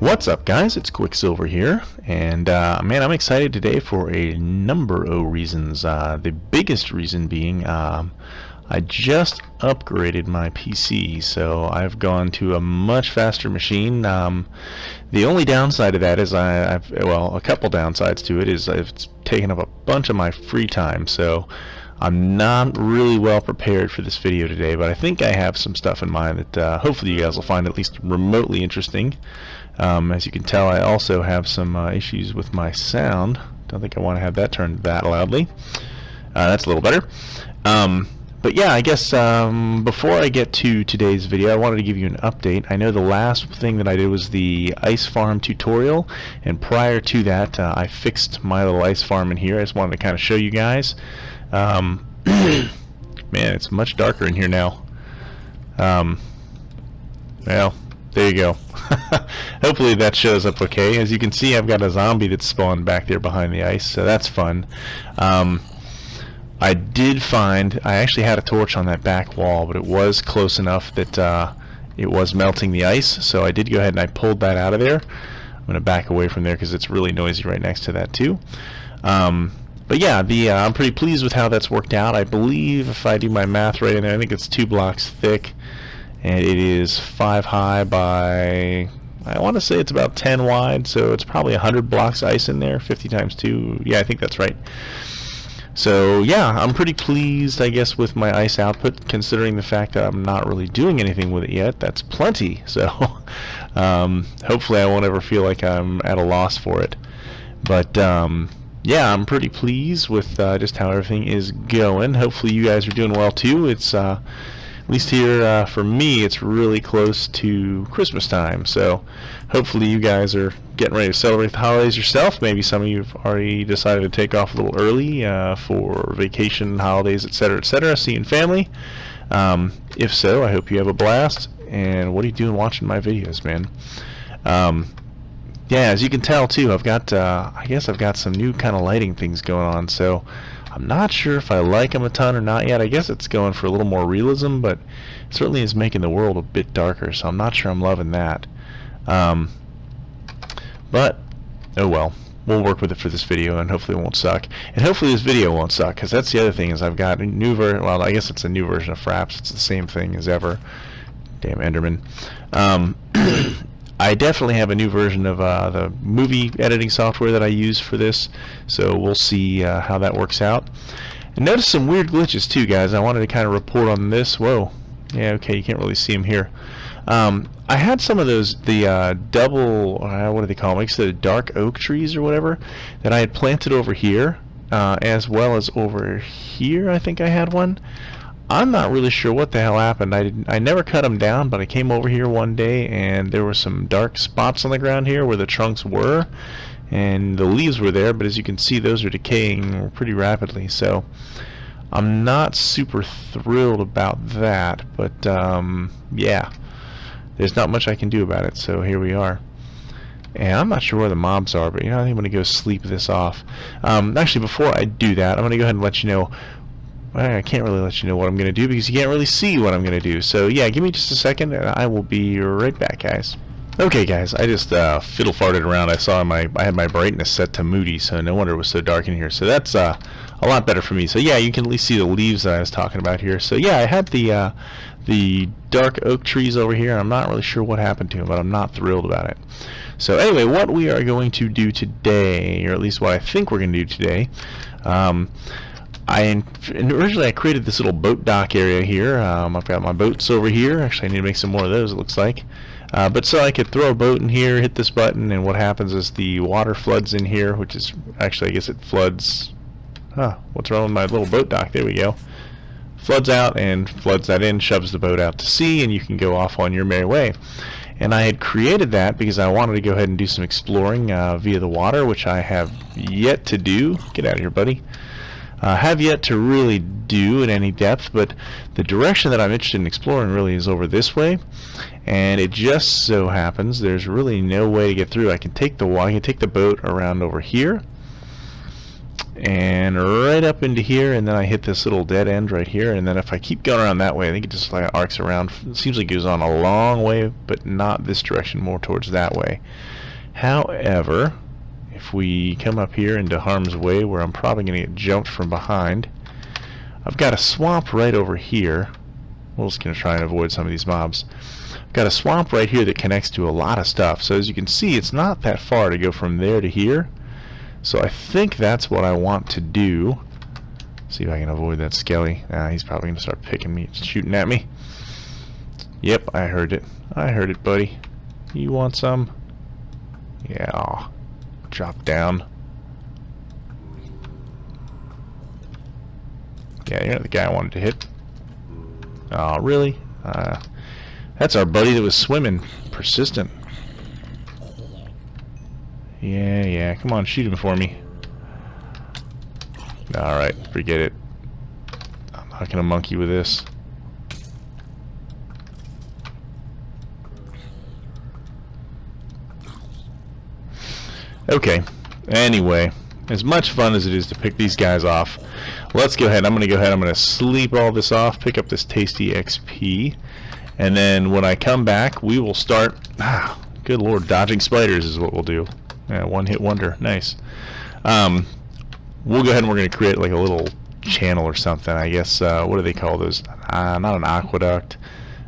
What's up, guys? It's Quicksilver here, and man, I'm excited today for a number of reasons. The biggest reason being I just upgraded my PC, so I've gone to a much faster machine. The only downside of that is well, a couple downsides to it is it's taken up a bunch of my free time, so I'm not really well prepared for this video today, but I think I have some stuff in mind that hopefully you guys will find at least remotely interesting. As you can tell, I also have some issues with my sound. Don't think I want to have that turned that loudly. That's a little better. But yeah, I guess before I get to today's video, I wanted to give you an update. I know the last thing that I did was the ice farm tutorial, and prior to that I fixed my little ice farm in here. I just wanted to kind of show you guys. Man, it's much darker in here now. Well, there you go. Hopefully that shows up okay. As you can see, I've got a zombie that's spawned back there behind the ice, so that's fun. I did find, I actually had a torch on that back wall, but it was close enough that it was melting the ice, so I did go ahead and I pulled that out of there. I'm going to back away from there because it's really noisy right next to that too. But yeah, I'm pretty pleased with how that's worked out. I believe, if I do my math right in there, I think it's 2 blocks thick, and it is 5 high by, I want to say it's about 10 wide, so it's probably 100 blocks ice in there, 50 times 2, yeah, I think that's right. So yeah, I'm pretty pleased, I guess, with my ice output, considering the fact that I'm not really doing anything with it yet. That's plenty, so hopefully I won't ever feel like I'm at a loss for it. But yeah, I'm pretty pleased with just how everything is going. Hopefully you guys are doing well too. It's at least here for me, it's really close to Christmas time, so hopefully you guys are getting ready to celebrate the holidays yourself. Maybe some of you have already decided to take off a little early for vacation, holidays, etc., seeing family. If so, I hope you have a blast. And what are you doing watching my videos, man? Yeah, as you can tell too, I've got I guess I've got some new kind of lighting things going on, so I'm not sure if I like them a ton or not yet. I guess it's going for a little more realism, but it certainly is making the world a bit darker, so I'm not sure I'm loving that. But oh well, we'll work with it for this video, and hopefully it won't suck. And hopefully this video won't suck, because that's the other thing, is I've got a new version. Well, I guess it's a new version of Fraps. It's the same thing as ever. Damn Enderman. I definitely have a new version of the movie editing software that I use for this, so we'll see how that works out. And notice some weird glitches too, guys. I wanted to kind of report on this. Whoa. Yeah, okay, you can't really see them here. I had some of those, the double, what do they call them? I guess the dark oak trees or whatever, that I had planted over here, as well as over here. I think I had one. I'm not really sure what the hell happened. I never cut them down, but I came over here one day and there were some dark spots on the ground here where the trunks were, and the leaves were there, but as you can see, those are decaying pretty rapidly, so I'm not super thrilled about that, but yeah, there's not much I can do about it, so here we are. And I'm not sure where the mobs are, but you know, I think I'm going to go sleep this off. Actually, before I do that, I'm going to go ahead and let you know. I can't really let you know what I'm going to do because you can't really see what I'm going to do. So yeah, give me just a second and I will be right back, guys. Okay, guys, I just fiddle farted around. I saw I had my brightness set to moody, so no wonder it was so dark in here. So that's a lot better for me. So yeah, you can at least see the leaves that I was talking about here. So yeah, I had the dark oak trees over here. I'm not really sure what happened to them, but I'm not thrilled about it. So anyway, what we are going to do today, or at least what I think we're going to do today, originally I created this little boat dock area here. I've got my boats over here. Actually, I need to make some more of those, it looks like. But so I could throw a boat in here, hit this button, and what happens is the water floods in here, which is actually, I guess it floods. What's wrong with my little boat dock? There we go. Floods out and floods that in, shoves the boat out to sea, and you can go off on your merry way. And I had created that because I wanted to go ahead and do some exploring via the water, which I have yet to do. Get out of here, buddy. Have yet to really do in any depth, but the direction that I'm interested in exploring really is over this way, and it just so happens there's really no way to get through. I can take the boat around over here, and right up into here, and then I hit this little dead end right here, and then if I keep going around that way, I think it just like arcs around. It seems like it goes on a long way, but not this direction, more towards that way. However, if we come up here into harm's way, where I'm probably going to get jumped from behind, I've got a swamp right over here. We're just going to try and avoid some of these mobs. I've got a swamp right here that connects to a lot of stuff. So as you can see, it's not that far to go from there to here. So I think that's what I want to do. See if I can avoid that skelly. He's probably going to start picking me, shooting at me. Yep, I heard it. I heard it, buddy. You want some? Yeah. Drop down. Yeah, you're not the guy I wanted to hit. Oh, really? That's our buddy that was swimming. Persistent. Yeah, come on, shoot him for me. Alright, forget it. I'm not gonna monkey with this. Okay, anyway, as much fun as it is to pick these guys off, let's go ahead. I'm gonna sleep all this off, pick up this tasty XP, and then when I come back, we will start. Good lord, dodging spiders is what we'll do. Yeah, one hit wonder. Nice. We'll go ahead and we're going to create like a little channel or something, I guess. What do they call those? Not an aqueduct.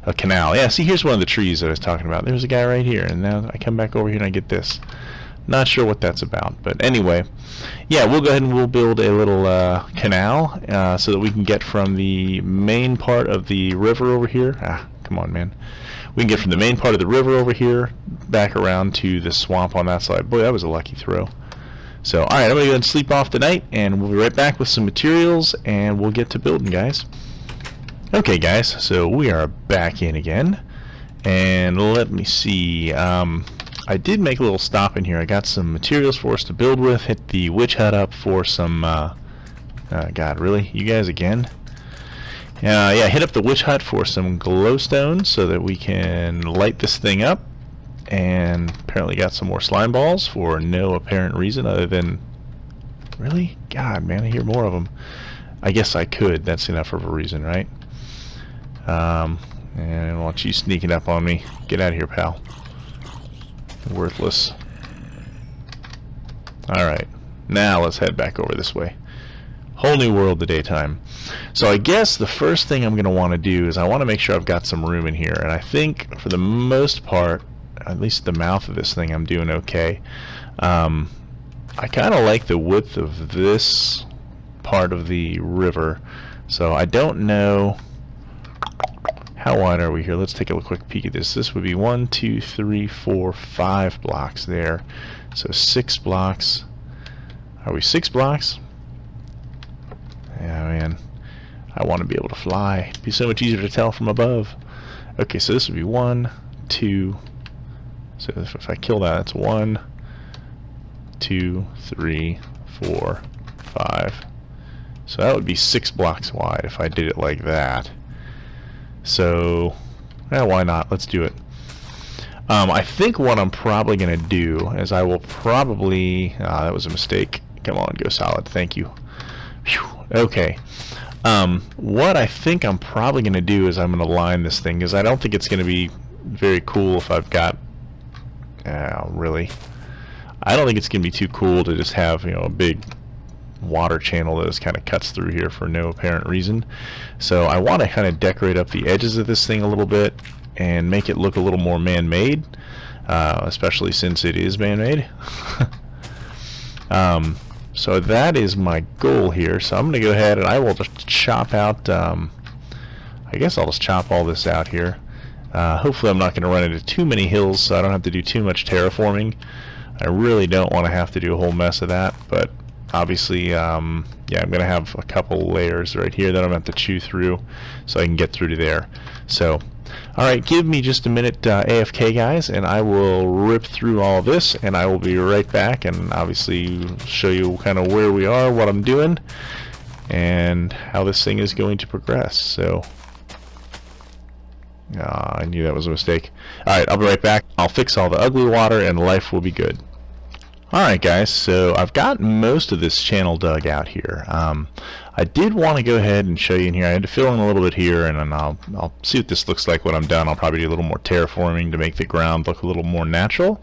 A canal. Yeah, see, here's one of the trees that I was talking about. There's a guy right here, and now I come back over here and I get this. Not sure what that's about, but anyway. Yeah, we'll go ahead and we'll build a little canal so that we can get from the main part of the river over here. Come on, man. We can get from the main part of the river over here back around to the swamp on that side. Boy, that was a lucky throw. So, alright, I'm going to go ahead and sleep off tonight, and we'll be right back with some materials, and we'll get to building, guys. Okay, guys, so we are back in again, and let me see. I did make a little stop in here. I got some materials for us to build with. Hit the witch hut up for some, God, really? You guys again? Yeah, hit up the witch hut for some glowstone so that we can light this thing up. And apparently got some more slime balls for no apparent reason other than... Really? God, man, I hear more of them. I guess I could. That's enough of a reason, right? And I don't want you sneaking up on me. Get out of here, pal. Worthless. Alright. Now let's head back over this way. Whole new world, the daytime. So I guess the first thing I'm going to want to do is I want to make sure I've got some room in here. And I think for the most part, at least the mouth of this thing, I'm doing okay. I kind of like the width of this part of the river. So I don't know how wide are we here. Let's take a quick peek at this. This would be 1, 2, 3, 4, 5 blocks there. So 6 blocks. Are we 6 blocks? Yeah, man. I want to be able to fly. It'd be so much easier to tell from above. Okay, so this would be 1, 2. So if I kill that, that's 1, 2, 3, 4, 5. So that would be 6 blocks wide if I did it like that. So, why not? Let's do it. I think what I'm probably going to do is I will probably... that was a mistake. Come on, go solid. Thank you. Whew. Okay. What I think I'm probably going to do is I'm going to line this thing, because I don't think it's going to be very cool if I've got... really. I don't think it's going to be too cool to just have, a big water channel that just kind of cuts through here for no apparent reason. So I want to kind of decorate up the edges of this thing a little bit and make it look a little more man-made, especially since it is man-made. So that is my goal here. So I'm going to go ahead and I will just chop out, I guess I'll just chop all this out here. Hopefully I'm not going to run into too many hills so I don't have to do too much terraforming. I really don't want to have to do a whole mess of that, but obviously, yeah, I'm going to have a couple layers right here that I'm going to have to chew through so I can get through to there. So, alright, give me just a minute, AFK guys, and I will rip through all this, and I will be right back and obviously show you kind of where we are, what I'm doing, and how this thing is going to progress. So, I knew that was a mistake. Alright, I'll be right back. I'll fix all the ugly water and life will be good. Alright guys, so I've got most of this channel dug out here. I did want to go ahead and show you in here. I had to fill in a little bit here, and then I'll see what this looks like when I'm done. I'll probably do a little more terraforming to make the ground look a little more natural.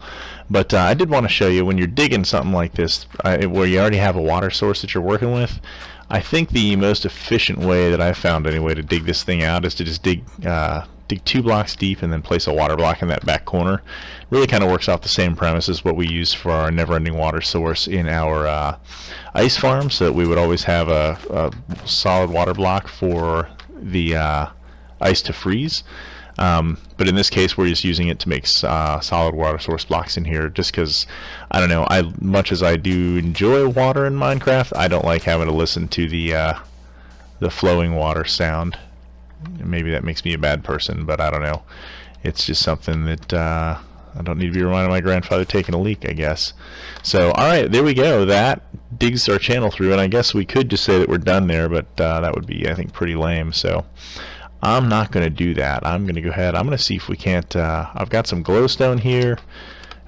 But I did want to show you when you're digging something like this, where you already have a water source that you're working with, I think the most efficient way that I've found anyway to dig this thing out is to just dig 2 blocks deep and then place a water block in that back corner. Really kind of works off the same premise as what we use for our never-ending water source in our ice farm, so that we would always have a solid water block for the ice to freeze. But in this case we're just using it to make solid water source blocks in here, just because, I don't know, much as I do enjoy water in Minecraft, I don't like having to listen to the flowing water sound. Maybe that makes me a bad person, but I don't know. It's just something that I don't need to be reminded of my grandfather taking a leak, I guess. So, alright, there we go. That digs our channel through, and I guess we could just say that we're done there, but that would be, I think, pretty lame. So, I'm not going to do that. I'm going to go ahead. I'm going to see if we can't... I've got some glowstone here.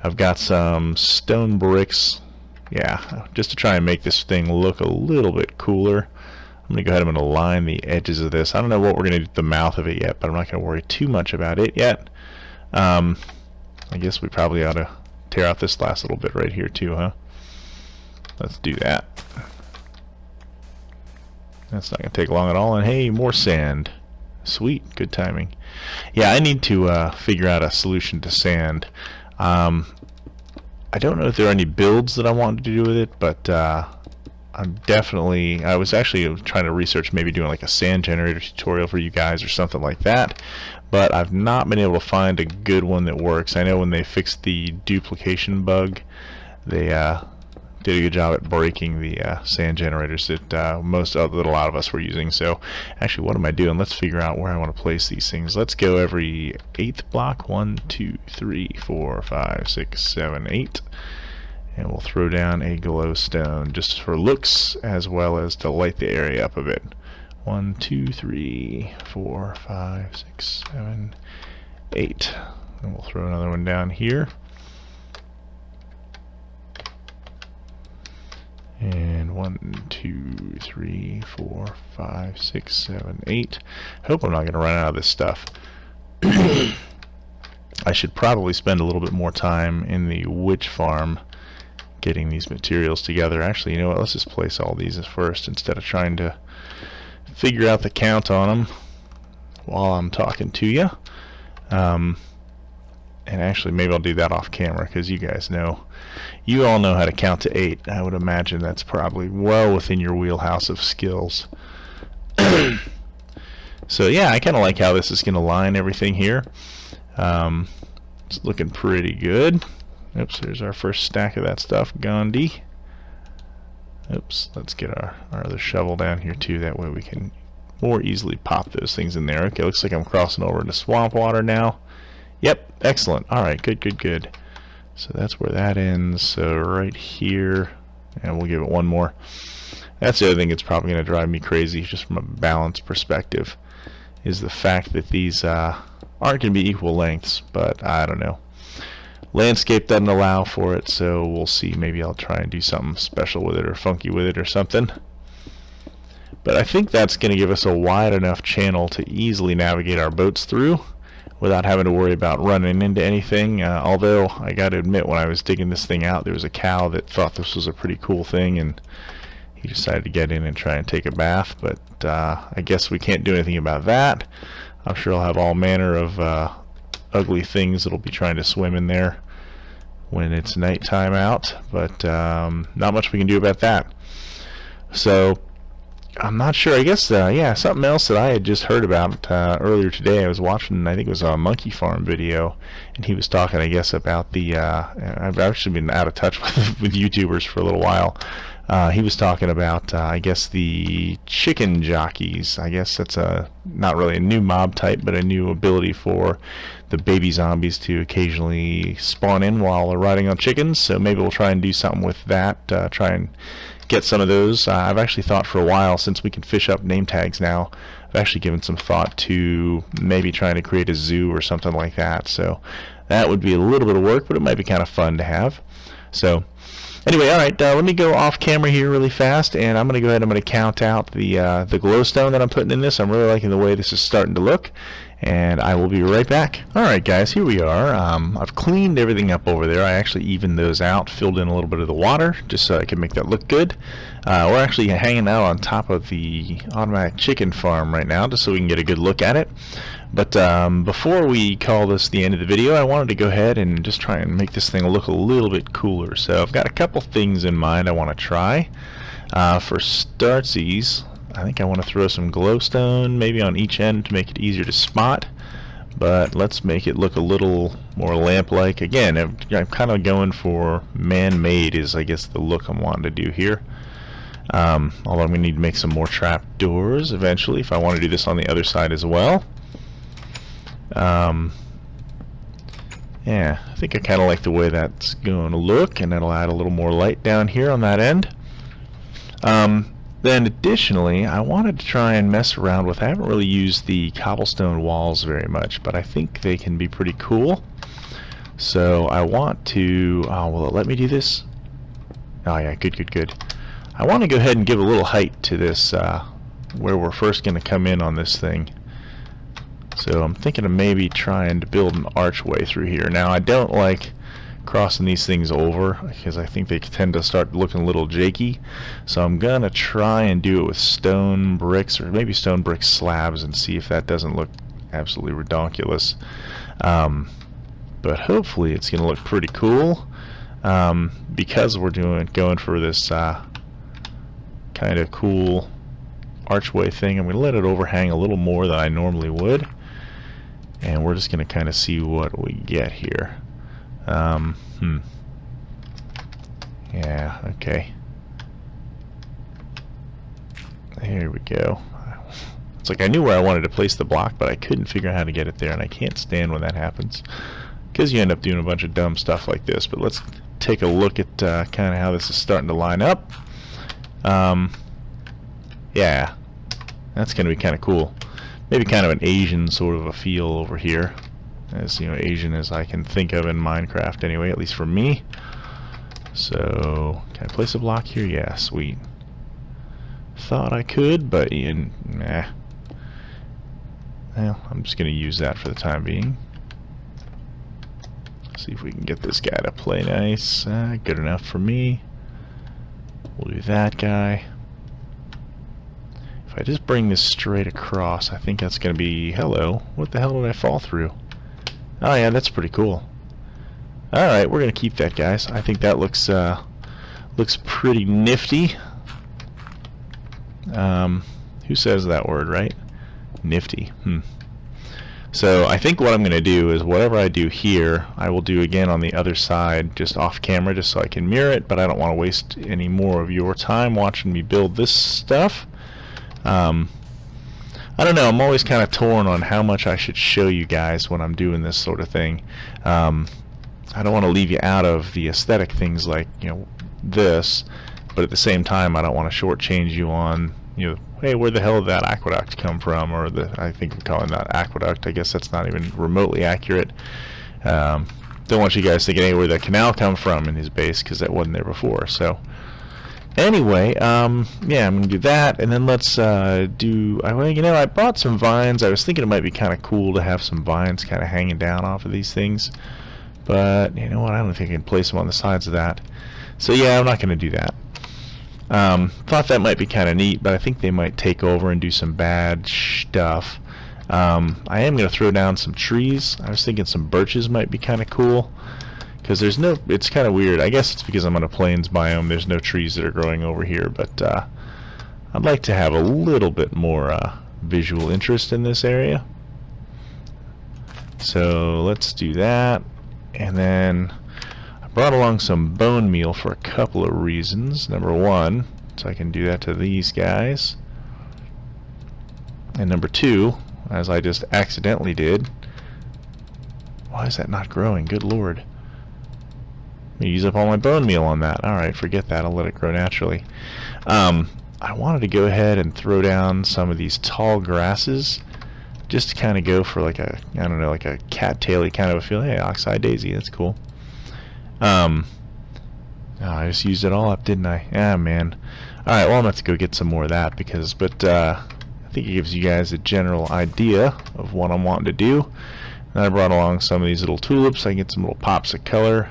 I've got some stone bricks. Yeah, just to try and make this thing look a little bit cooler. I'm going to go ahead and I'm going to line the edges of this. I don't know what we're going to do with the mouth of it yet, but I'm not going to worry too much about it yet. I guess we probably ought to tear out this last little bit right here too, huh? Let's do that. That's not going to take long at all. And hey, more sand. Sweet, good timing. Yeah, I need to figure out a solution to sand. I don't know if there are any builds that I want to do with it, but I was actually trying to research maybe doing like a sand generator tutorial for you guys or something like that, but I've not been able to find a good one that works. I know when they fixed the duplication bug, they did a good job at breaking the sand generators that that a lot of us were using. So actually, what am I doing? Let's figure out where I want to place these things. Let's go every 8th block. 1, 2, 3, 4, 5, 6, 7, 8. And we'll throw down a glowstone just for looks, as well as to light the area up a bit. 1, 2, 3, 4, 5, 6, 7, 8. And we'll throw another one down here. And 1, 2, 3, 4, 5, 6, 7, 8. Hope I'm not going to run out of this stuff. I should probably spend a little bit more time in the witch farm getting these materials together. Actually, you know what, let's just place all these first instead of trying to figure out the count on them while I'm talking to you. And actually, maybe I'll do that off camera, because you guys know, you all know how to count to 8. I would imagine that's probably well within your wheelhouse of skills. So yeah, I kind of like how this is going to line everything here. It's looking pretty good. Oops, there's our first stack of that stuff, Gandhi. Oops, let's get our other shovel down here too, that way we can more easily pop those things in there. Okay, looks like I'm crossing over into swamp water now. Yep, excellent. Alright, good, good, good. So that's where that ends. So right here, and we'll give it one more. That's the other thing that's probably going to drive me crazy, just from a balance perspective, is the fact that these aren't going to be equal lengths, but I don't know. Landscape doesn't allow for it, so we'll see. Maybe I'll try and do something special with it or funky with it or something. But I think that's going to give us a wide enough channel to easily navigate our boats through without having to worry about running into anything. Although I got to admit, when I was digging this thing out, there was a cow that thought this was a pretty cool thing, and he decided to get in and try and take a bath. But I guess we can't do anything about that. I'm sure I'll have all manner of ugly things that'll be trying to swim in there when it's nighttime out, but not much we can do about that. So I'm not sure. I guess yeah, something else that I had just heard about earlier today. I was watching, I think it was a monkey farm video, and he was talking, I guess, about the I've actually been out of touch with YouTubers for a little while. He was talking about I guess the chicken jockeys. I guess that's not really a new mob type, but a new ability for the baby zombies to occasionally spawn in while they're riding on chickens. So maybe we'll try and do something with that, try and get some of those. I've actually thought for a while, since we can fish up name tags now, I've actually given some thought to maybe trying to create a zoo or something like that. So that would be a little bit of work, but it might be kind of fun to have. So Anyway, all right, let me go off camera here really fast, and I'm going to go ahead and I'm going to count out the glowstone that I'm putting in this. I'm really liking the way this is starting to look, and I will be right back. All right, guys, here we are. I've cleaned everything up over there. I actually evened those out, filled in a little bit of the water, just so I can make that look good. We're actually hanging out on top of the automatic chicken farm right now, just so we can get a good look at it. But before we call this the end of the video, I wanted to go ahead and just try and make this thing look a little bit cooler. So I've got a couple things in mind I want to try. For startsies, I think I want to throw some glowstone maybe on each end to make it easier to spot. But let's make it look a little more lamp-like. Again, I'm kind of going for man-made is, I guess, the look I'm wanting to do here. Although I'm going to need to make some more trap doors eventually if I want to do this on the other side as well. Yeah, I think I kind of like the way that's going to look, and that'll add a little more light down here on that end. Then additionally, I wanted to try and mess around with, I haven't really used the cobblestone walls very much, but I think they can be pretty cool. So I want to, will it let me do this? Oh yeah, good. I want to go ahead and give a little height to this, where we're first going to come in on this thing. So I'm thinking of maybe trying to build an archway through here. Now I don't like crossing these things over because I think they tend to start looking a little janky. So I'm gonna try and do it with stone bricks, or maybe stone brick slabs, and see if that doesn't look absolutely redonkulous. But hopefully it's gonna look pretty cool, because we're going for this kind of cool archway thing. I'm gonna let it overhang a little more than I normally would. And we're just going to kind of see what we get here. Yeah, okay. There we go. It's like I knew where I wanted to place the block, but I couldn't figure out how to get it there, and I can't stand when that happens, because you end up doing a bunch of dumb stuff like this. But let's take a look at kind of how this is starting to line up. Yeah, that's going to be kind of cool. Maybe kind of an Asian sort of a feel over here, as Asian as I can think of in Minecraft anyway, at least for me. So can I place a block here? Yeah, sweet. Thought I could, but nah. Well, I'm just gonna use that for the time being. See if we can get this guy to play nice. Good enough for me. We'll do that guy. If I just bring this straight across, I think that's going to be... Hello. What the hell did I fall through? Oh yeah, that's pretty cool. Alright, we're going to keep that, guys. I think that looks pretty nifty. Who says that word, right? Nifty. So I think what I'm going to do is whatever I do here, I will do again on the other side, just off camera, just so I can mirror it, but I don't want to waste any more of your time watching me build this stuff. I don't know, I'm always kind of torn on how much I should show you guys when I'm doing this sort of thing. I don't want to leave you out of the aesthetic things like, this, but at the same time I don't want to shortchange you on, hey, where the hell did that aqueduct come from? Or I think we're calling that aqueduct. I guess that's not even remotely accurate. Don't want you guys thinking, hey, where the canal come from in his base, because that wasn't there before. So anyway, yeah, I'm gonna do that, and then let's do. I brought some vines. I was thinking it might be kind of cool to have some vines kind of hanging down off of these things, but you know what? I don't think I can place them on the sides of that. So yeah, I'm not gonna do that. Thought that might be kind of neat, but I think they might take over and do some bad stuff. I am gonna throw down some trees. I was thinking some birches might be kind of cool. Because there's no, it's kind of weird. I guess it's because I'm on a plains biome. There's no trees that are growing over here, but I'd like to have a little bit more visual interest in this area. So let's do that. And then I brought along some bone meal for a couple of reasons. Number one, so I can do that to these guys. And number two, as I just accidentally did. Why is that not growing? Good lord. Use up all my bone meal on that. Alright, forget that. I'll let it grow naturally. I wanted to go ahead and throw down some of these tall grasses, just to kind of go for like a, I don't know, like a cattaily kind of a feel. Hey, oxeye daisy, that's cool. Oh, I just used it all up, didn't I? Ah, man. Alright, well, I'm going to have to go get some more of that, but I think it gives you guys a general idea of what I'm wanting to do. And I brought along some of these little tulips. I can get some little pops of color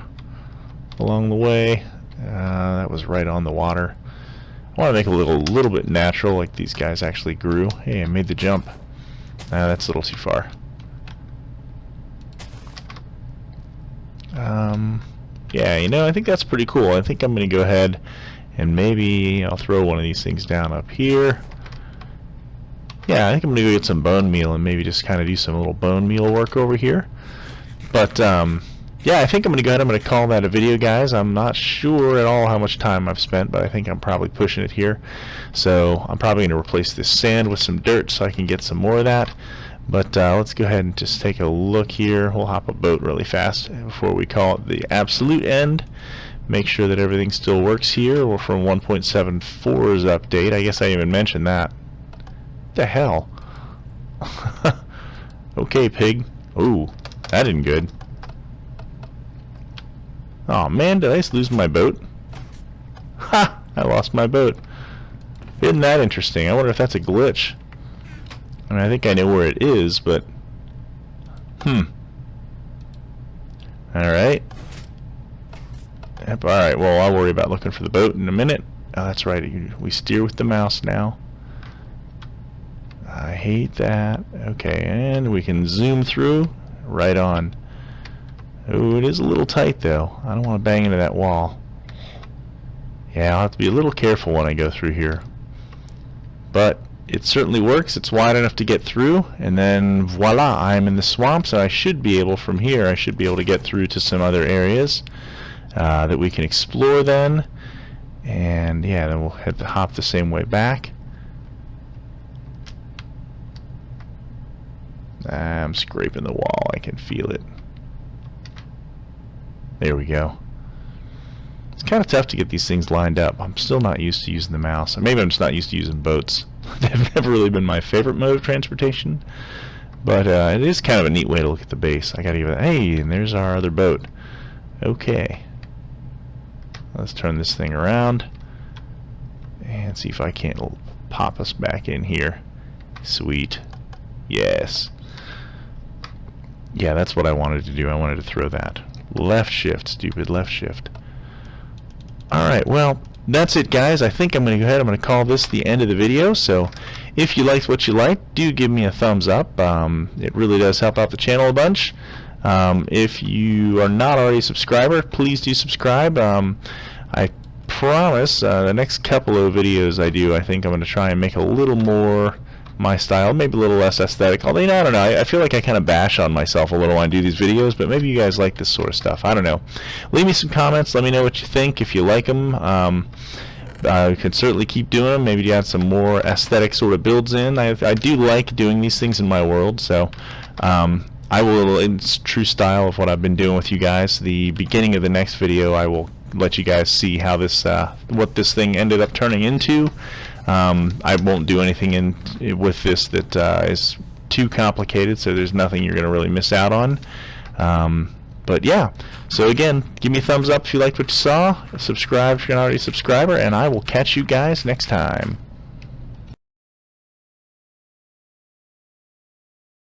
along the way. That was right on the water. I want to make it a little bit natural, like these guys actually grew. Hey, I made the jump. That's a little too far. Yeah, you know, I think that's pretty cool. I think I'm going to go ahead and maybe I'll throw one of these things down up here. Yeah, I think I'm going to go get some bone meal and maybe just kind of do some little bone meal work over here. But, yeah, I think I'm going to go ahead. I'm going to call that a video, guys. I'm not sure at all how much time I've spent, but I think I'm probably pushing it here. So I'm probably going to replace this sand with some dirt so I can get some more of that. But let's go ahead and just take a look here. We'll hop a boat really fast before we call it the absolute end. Make sure that everything still works here. We're from 1.74's update. I guess I even mentioned that. What the hell? Okay, pig. Ooh, that isn't good. Oh man, did I just lose my boat? Ha! I lost my boat. Isn't that interesting? I wonder if that's a glitch. I mean, I think I know where it is, but... Alright. Yep, alright, well, I'll worry about looking for the boat in a minute. Oh, that's right, we steer with the mouse now. I hate that. Okay, and we can zoom through. Right on. Oh, it is a little tight, though. I don't want to bang into that wall. Yeah, I'll have to be a little careful when I go through here. But it certainly works. It's wide enough to get through, and then voila, I'm in the swamp, so I should be able, from here, I should be able to get through to some other areas that we can explore then. And yeah, then we'll hop the same way back. I'm scraping the wall. I can feel it. There we go. It's kind of tough to get these things lined up. I'm still not used to using the mouse. Or maybe I'm just not used to using boats. They've never really been my favorite mode of transportation. But it is kind of a neat way to look at the base. I gotta give it... Hey, and there's our other boat. Okay. Let's turn this thing around. And see if I can't pop us back in here. Sweet. Yes. Yeah, that's what I wanted to do. I wanted to throw that. Left shift, stupid left shift. Alright, well, that's it, guys. I think I'm going to go ahead. I'm going to call this the end of the video. So if you liked what you liked, do give me a thumbs up. It really does help out the channel a bunch. If you are not already a subscriber, please do subscribe. I promise the next couple of videos I do, I think I'm going to try and make a little more my style, maybe a little less aesthetic. Although, I don't know, I feel like I kind of bash on myself a little when I do these videos, but maybe you guys like this sort of stuff. I don't know. Leave me some comments. Let me know what you think, if you like them. I could certainly keep doing them. Maybe add some more aesthetic sort of builds in. I do like doing these things in my world, so I will, in true style of what I've been doing with you guys, the beginning of the next video I will let you guys see how this what this thing ended up turning into. I won't do anything with this that is too complicated, so there's nothing you're going to really miss out on. But yeah, so again, give me a thumbs up if you liked what you saw, subscribe if you're not already a subscriber, and I will catch you guys next time.